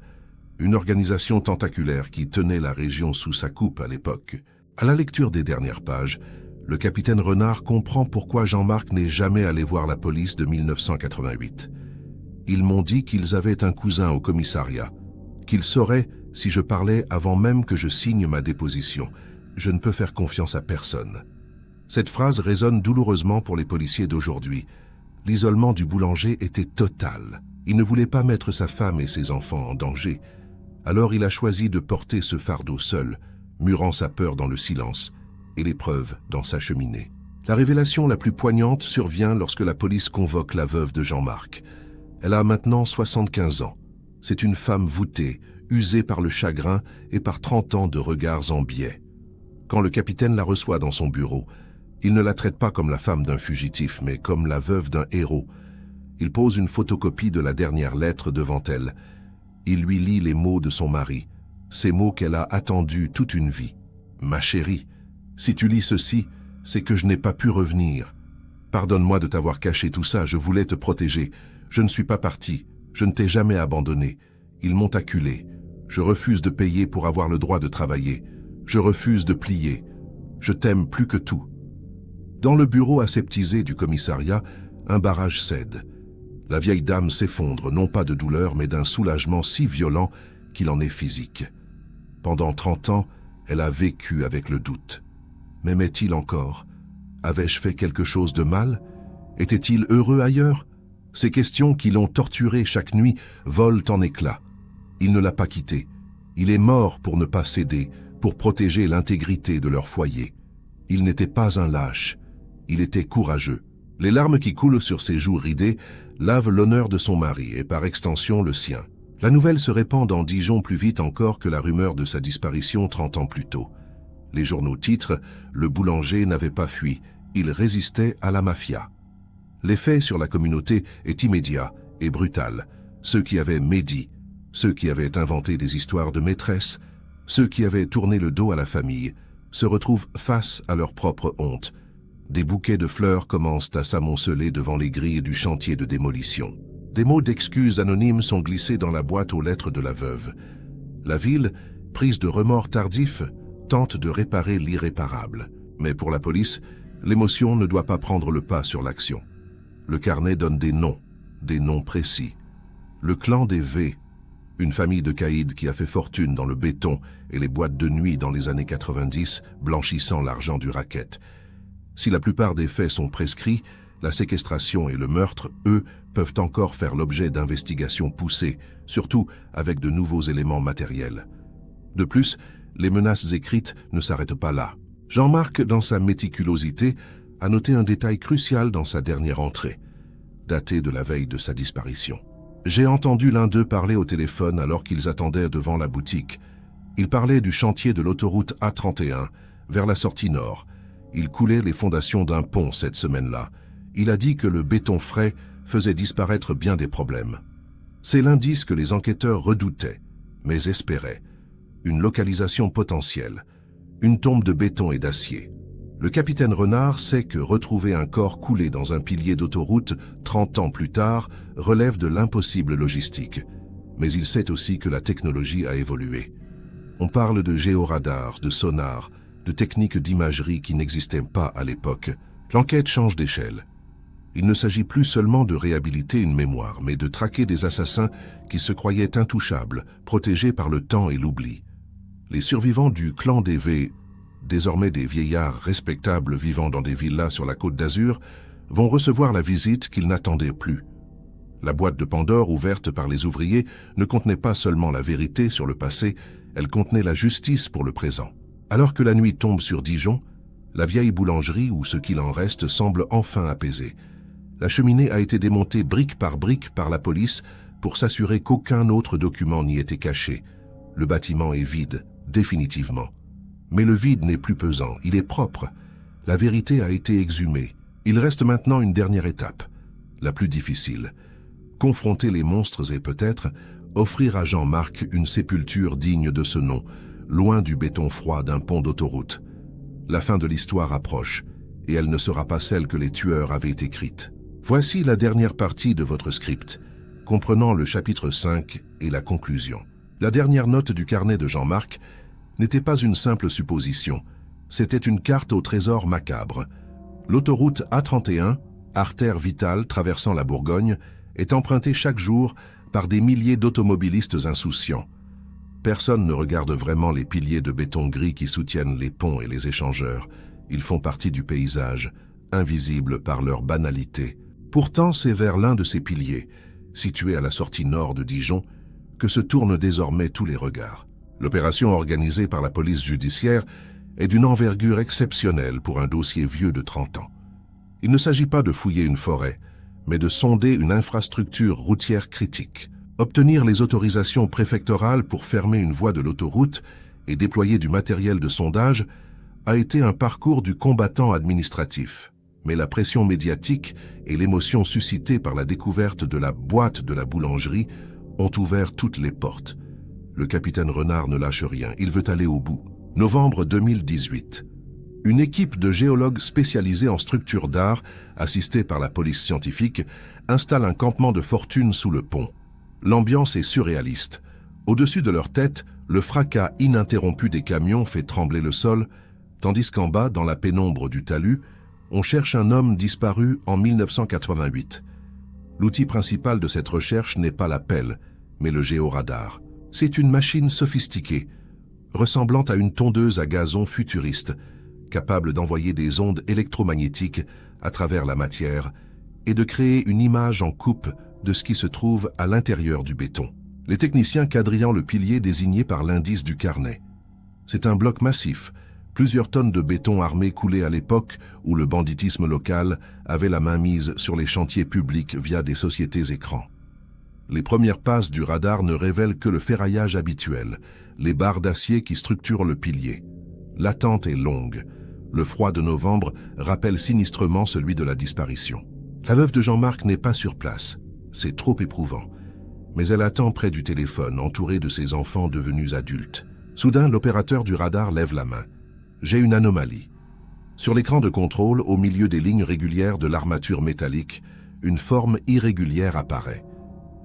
une organisation tentaculaire qui tenait la région sous sa coupe à l'époque. À la lecture des dernières pages, le capitaine Renard comprend pourquoi Jean-Marc n'est jamais allé voir la police de 1988. Ils m'ont dit qu'ils avaient un cousin au commissariat, qu'ils sauraient si je parlais avant même que je signe ma déposition. Je ne peux faire confiance à personne. Cette phrase résonne douloureusement pour les policiers d'aujourd'hui. L'isolement du boulanger était total. Il ne voulait pas mettre sa femme et ses enfants en danger. Alors il a choisi de porter ce fardeau seul, murant sa peur dans le silence et l'épreuve dans sa cheminée. La révélation la plus poignante survient lorsque la police convoque la veuve de Jean-Marc. Elle a maintenant 75 ans. C'est une femme voûtée, usée par le chagrin et par 30 ans de regards en biais. Quand le capitaine la reçoit dans son bureau, il ne la traite pas comme la femme d'un fugitif, mais comme la veuve d'un héros. Il pose une photocopie de la dernière lettre devant elle. Il lui lit les mots de son mari, ces mots qu'elle a attendus toute une vie. « Ma chérie, si tu lis ceci, c'est que je n'ai pas pu revenir. Pardonne-moi de t'avoir caché tout ça, je voulais te protéger. Je ne suis pas parti, je ne t'ai jamais abandonné. Ils m'ont acculé. Je refuse de payer pour avoir le droit de travailler. Je refuse de plier. Je t'aime plus que tout. » Dans le bureau aseptisé du commissariat, un barrage cède. La vieille dame s'effondre, non pas de douleur, mais d'un soulagement si violent qu'il en est physique. Pendant 30 ans, elle a vécu avec le doute. M'aimait-il encore? Avais-je fait quelque chose de mal? Était-il heureux ailleurs? Ces questions qui l'ont torturé chaque nuit volent en éclats. Il ne l'a pas quitté. Il est mort pour ne pas céder, pour protéger l'intégrité de leur foyer. Il n'était pas un lâche. Il était courageux. Les larmes qui coulent sur ses joues ridées lavent l'honneur de son mari et par extension le sien. La nouvelle se répand dans Dijon plus vite encore que la rumeur de sa disparition 30 ans plus tôt. Les journaux titrent « Le boulanger n'avait pas fui, il résistait à la mafia ». L'effet sur la communauté est immédiat et brutal. Ceux qui avaient médit, ceux qui avaient inventé des histoires de maîtresses, ceux qui avaient tourné le dos à la famille, se retrouvent face à leur propre honte. Des bouquets de fleurs commencent à s'amonceler devant les grilles du chantier de démolition. Des mots d'excuses anonymes sont glissés dans la boîte aux lettres de la veuve. La ville, prise de remords tardifs, tente de réparer l'irréparable. Mais pour la police, l'émotion ne doit pas prendre le pas sur l'action. Le carnet donne des noms précis. Le clan des V, une famille de caïds qui a fait fortune dans le béton et les boîtes de nuit dans les années 90, blanchissant l'argent du racket. Si la plupart des faits sont prescrits, la séquestration et le meurtre, eux, peuvent encore faire l'objet d'investigations poussées, surtout avec de nouveaux éléments matériels. De plus, les menaces écrites ne s'arrêtent pas là. Jean-Marc, dans sa méticulosité, a noté un détail crucial dans sa dernière entrée, datée de la veille de sa disparition. J'ai entendu l'un d'eux parler au téléphone alors qu'ils attendaient devant la boutique. Il parlait du chantier de l'autoroute A31, vers la sortie nord. Il coulait les fondations d'un pont cette semaine-là. Il a dit que le béton frais faisait disparaître bien des problèmes. C'est l'indice que les enquêteurs redoutaient, mais espéraient. Une localisation potentielle, une tombe de béton et d'acier. Le capitaine Renard sait que retrouver un corps coulé dans un pilier d'autoroute 30 ans plus tard relève de l'impossible logistique. Mais il sait aussi que la technologie a évolué. On parle de géoradars, de sonars, de techniques d'imagerie qui n'existaient pas à l'époque. L'enquête change d'échelle. Il ne s'agit plus seulement de réhabiliter une mémoire, mais de traquer des assassins qui se croyaient intouchables, protégés par le temps et l'oubli. Les survivants du clan des V, désormais des vieillards respectables vivant dans des villas sur la Côte d'Azur, vont recevoir la visite qu'ils n'attendaient plus. La boîte de Pandore ouverte par les ouvriers ne contenait pas seulement la vérité sur le passé, elle contenait la justice pour le présent. Alors que la nuit tombe sur Dijon, la vieille boulangerie, ou ce qu'il en reste, semble enfin apaisée. La cheminée a été démontée brique par la police pour s'assurer qu'aucun autre document n'y était caché. Le bâtiment est vide, définitivement. Mais le vide n'est plus pesant, il est propre. La vérité a été exhumée. Il reste maintenant une dernière étape, la plus difficile. Confronter les monstres et peut-être offrir à Jean-Marc une sépulture digne de ce nom, loin du béton froid d'un pont d'autoroute. La fin de l'histoire approche, et elle ne sera pas celle que les tueurs avaient écrite. Voici la dernière partie de votre script, comprenant le chapitre 5 et la conclusion. La dernière note du carnet de Jean-Marc n'était pas une simple supposition, c'était une carte au trésor macabre. L'autoroute A31, artère vitale traversant la Bourgogne, est empruntée chaque jour par des milliers d'automobilistes insouciants. Personne ne regarde vraiment les piliers de béton gris qui soutiennent les ponts et les échangeurs. Ils font partie du paysage, invisibles par leur banalité. Pourtant, c'est vers l'un de ces piliers, situé à la sortie nord de Dijon, que se tournent désormais tous les regards. L'opération organisée par la police judiciaire est d'une envergure exceptionnelle pour un dossier vieux de 30 ans. Il ne s'agit pas de fouiller une forêt, mais de sonder une infrastructure routière critique. Obtenir les autorisations préfectorales pour fermer une voie de l'autoroute et déployer du matériel de sondage a été un parcours du combattant administratif. Mais la pression médiatique et l'émotion suscitée par la découverte de la boîte de la boulangerie ont ouvert toutes les portes. Le capitaine Renard ne lâche rien, il veut aller au bout. Novembre 2018. Une équipe de géologues spécialisés en structures d'art, assistée par la police scientifique, installe un campement de fortune sous le pont. L'ambiance est surréaliste. Au-dessus de leur tête, le fracas ininterrompu des camions fait trembler le sol, tandis qu'en bas, dans la pénombre du talus, on cherche un homme disparu en 1988. L'outil principal de cette recherche n'est pas la pelle, mais le géoradar. C'est une machine sophistiquée, ressemblant à une tondeuse à gazon futuriste, capable d'envoyer des ondes électromagnétiques à travers la matière et de créer une image en coupe de ce qui se trouve à l'intérieur du béton. Les techniciens quadrillant le pilier désigné par l'indice du carnet. C'est un bloc massif, plusieurs tonnes de béton armé coulé à l'époque où le banditisme local avait la main mise sur les chantiers publics via des sociétés écrans. Les premières passes du radar ne révèlent que le ferraillage habituel, les barres d'acier qui structurent le pilier. L'attente est longue. Le froid de novembre rappelle sinistrement celui de la disparition. La veuve de Jean-Marc n'est pas sur place. C'est trop éprouvant. Mais elle attend près du téléphone, entourée de ses enfants devenus adultes. Soudain, l'opérateur du radar lève la main. J'ai une anomalie. Sur l'écran de contrôle, au milieu des lignes régulières de l'armature métallique, une forme irrégulière apparaît.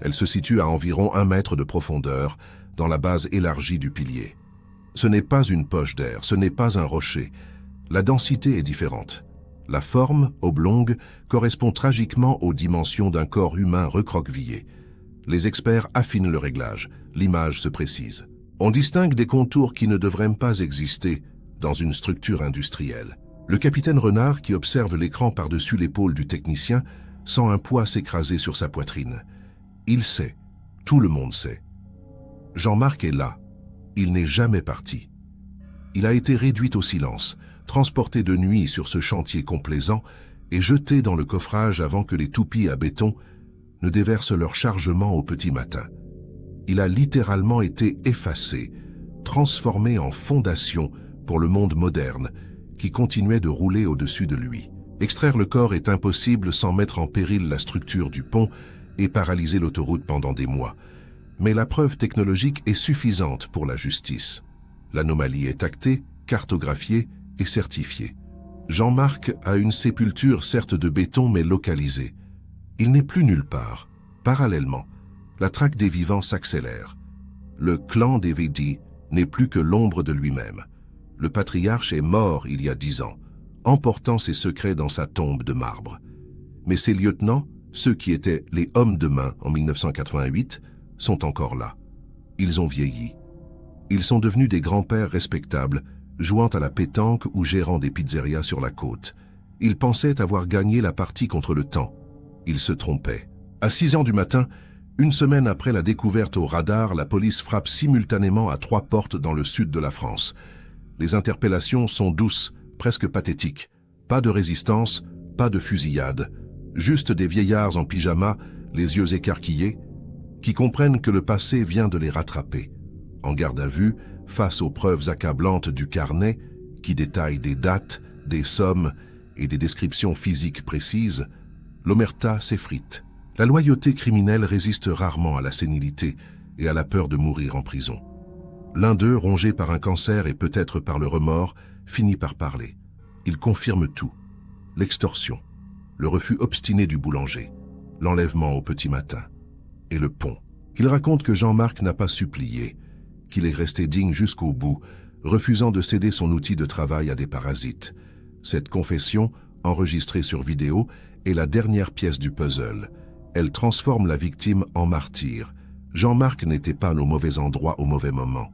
Elle se situe à environ 1 mètre de profondeur, dans la base élargie du pilier. Ce n'est pas une poche d'air, ce n'est pas un rocher. La densité est différente. La forme, oblongue, correspond tragiquement aux dimensions d'un corps humain recroquevillé. Les experts affinent le réglage, l'image se précise. On distingue des contours qui ne devraient pas exister dans une structure industrielle. Le capitaine Renard, qui observe l'écran par-dessus l'épaule du technicien, sent un poids s'écraser sur sa poitrine. Il sait, tout le monde sait. Jean-Marc est là. Il n'est jamais parti. Il a été réduit au silence, transporté de nuit sur ce chantier complaisant et jeté dans le coffrage avant que les toupies à béton ne déversent leur chargement au petit matin. Il a littéralement été effacé, transformé en fondation pour le monde moderne qui continuait de rouler au-dessus de lui. Extraire le corps est impossible sans mettre en péril la structure du pont et paralyser l'autoroute pendant des mois. Mais la preuve technologique est suffisante pour la justice. L'anomalie est actée, cartographiée et certifiée. Jean-Marc a une sépulture certes de béton mais localisée. Il n'est plus nulle part. Parallèlement, la traque des vivants s'accélère. Le clan des Védis n'est plus que l'ombre de lui-même. Le patriarche est mort il y a 10 ans, emportant ses secrets dans sa tombe de marbre. Mais ses lieutenants, ceux qui étaient les hommes de main en 1988, sont encore là. Ils ont vieilli. Ils sont devenus des grands-pères respectables, jouant à la pétanque ou gérant des pizzerias sur la côte. Ils pensaient avoir gagné la partie contre le temps. Ils se trompaient. À 6 heures du matin, une semaine après la découverte au radar, la police frappe simultanément à 3 portes dans le sud de la France. Les interpellations sont douces, presque pathétiques. Pas de résistance, pas de fusillade. Juste des vieillards en pyjama, les yeux écarquillés, qui comprennent que le passé vient de les rattraper. En garde à vue, face aux preuves accablantes du carnet, qui détaillent des dates, des sommes et des descriptions physiques précises, l'omerta s'effrite. La loyauté criminelle résiste rarement à la sénilité et à la peur de mourir en prison. L'un d'eux, rongé par un cancer et peut-être par le remords, finit par parler. Il confirme tout. L'extorsion, le refus obstiné du boulanger, l'enlèvement au petit matin, et le pont. Il raconte que Jean-Marc n'a pas supplié, qu'il est resté digne jusqu'au bout, refusant de céder son outil de travail à des parasites. Cette confession, enregistrée sur vidéo, est la dernière pièce du puzzle. Elle transforme la victime en martyr. Jean-Marc n'était pas au mauvais endroit au mauvais moment.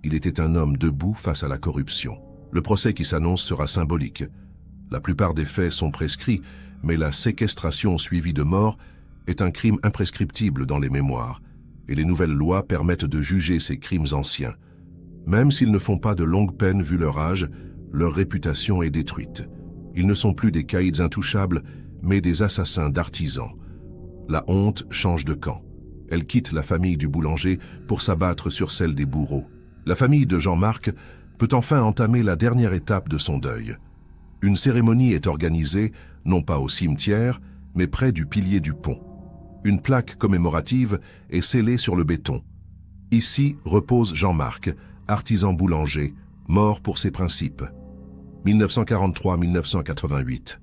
Il était un homme debout face à la corruption. Le procès qui s'annonce sera symbolique. La plupart des faits sont prescrits, mais la séquestration suivie de mort est un crime imprescriptible dans les mémoires, et les nouvelles lois permettent de juger ces crimes anciens. Même s'ils ne font pas de longues peines vu leur âge, leur réputation est détruite. Ils ne sont plus des caïds intouchables, mais des assassins d'artisans. La honte change de camp. Elle quitte la famille du boulanger pour s'abattre sur celle des bourreaux. La famille de Jean-Marc peut enfin entamer la dernière étape de son deuil. Une cérémonie est organisée, non pas au cimetière, mais près du pilier du pont. Une plaque commémorative est scellée sur le béton. Ici repose Jean-Marc, artisan boulanger, mort pour ses principes. 1943-1988.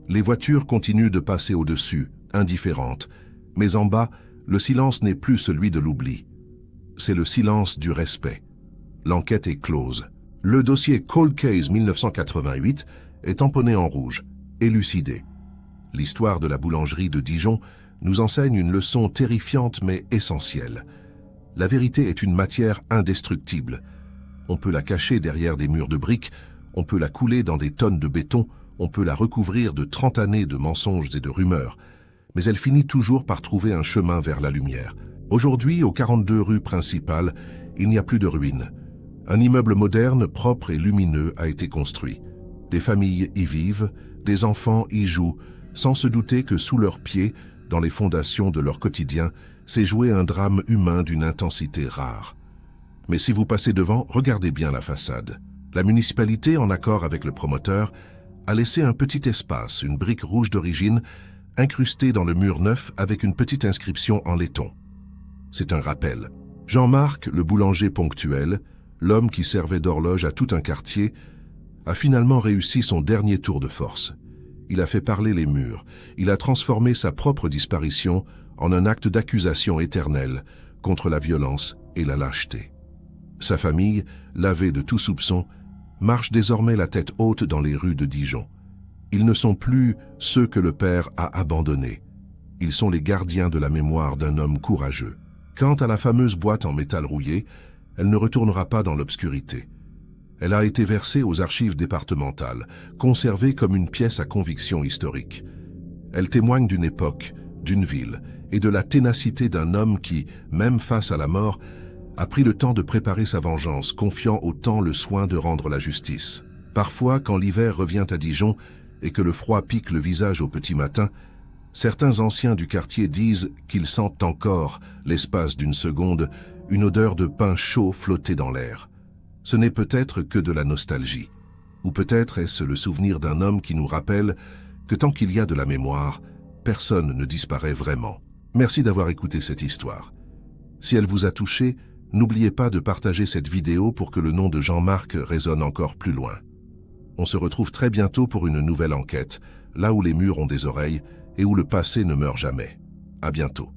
Les voitures continuent de passer au-dessus, indifférentes, mais en bas, le silence n'est plus celui de l'oubli. C'est le silence du respect. L'enquête est close. Le dossier Cold Case 1988 est tamponné en rouge, élucidé. L'histoire de la boulangerie de Dijon nous enseigne une leçon terrifiante mais essentielle. La vérité est une matière indestructible. On peut la cacher derrière des murs de briques, on peut la couler dans des tonnes de béton, on peut la recouvrir de 30 années de mensonges et de rumeurs, mais elle finit toujours par trouver un chemin vers la lumière. Aujourd'hui, aux 42 rues principales, il n'y a plus de ruines. Un immeuble moderne, propre et lumineux a été construit. Des familles y vivent, des enfants y jouent, sans se douter que sous leurs pieds, dans les fondations de leur quotidien, s'est joué un drame humain d'une intensité rare. Mais si vous passez devant, regardez bien la façade. La municipalité, en accord avec le promoteur, a laissé un petit espace, une brique rouge d'origine, incrustée dans le mur neuf avec une petite inscription en laiton. C'est un rappel. Jean-Marc, le boulanger ponctuel, l'homme qui servait d'horloge à tout un quartier, a finalement réussi son dernier tour de force. Il a fait parler les murs. Il a transformé sa propre disparition en un acte d'accusation éternelle contre la violence et la lâcheté. Sa famille, lavée de tout soupçon, marche désormais la tête haute dans les rues de Dijon. Ils ne sont plus ceux que le père a abandonnés. Ils sont les gardiens de la mémoire d'un homme courageux. Quant à la fameuse boîte en métal rouillé, elle ne retournera pas dans l'obscurité. Elle a été versée aux archives départementales, conservée comme une pièce à conviction historique. Elle témoigne d'une époque, d'une ville, et de la ténacité d'un homme qui, même face à la mort, a pris le temps de préparer sa vengeance, confiant au temps le soin de rendre la justice. Parfois, quand l'hiver revient à Dijon et que le froid pique le visage au petit matin, certains anciens du quartier disent qu'ils sentent encore, l'espace d'une seconde, une odeur de pain chaud flotter dans l'air. Ce n'est peut-être que de la nostalgie. Ou peut-être est-ce le souvenir d'un homme qui nous rappelle que tant qu'il y a de la mémoire, personne ne disparaît vraiment. Merci d'avoir écouté cette histoire. Si elle vous a touché, n'oubliez pas de partager cette vidéo pour que le nom de Jean-Marc résonne encore plus loin. On se retrouve très bientôt pour une nouvelle enquête, là où les murs ont des oreilles et où le passé ne meurt jamais. À bientôt.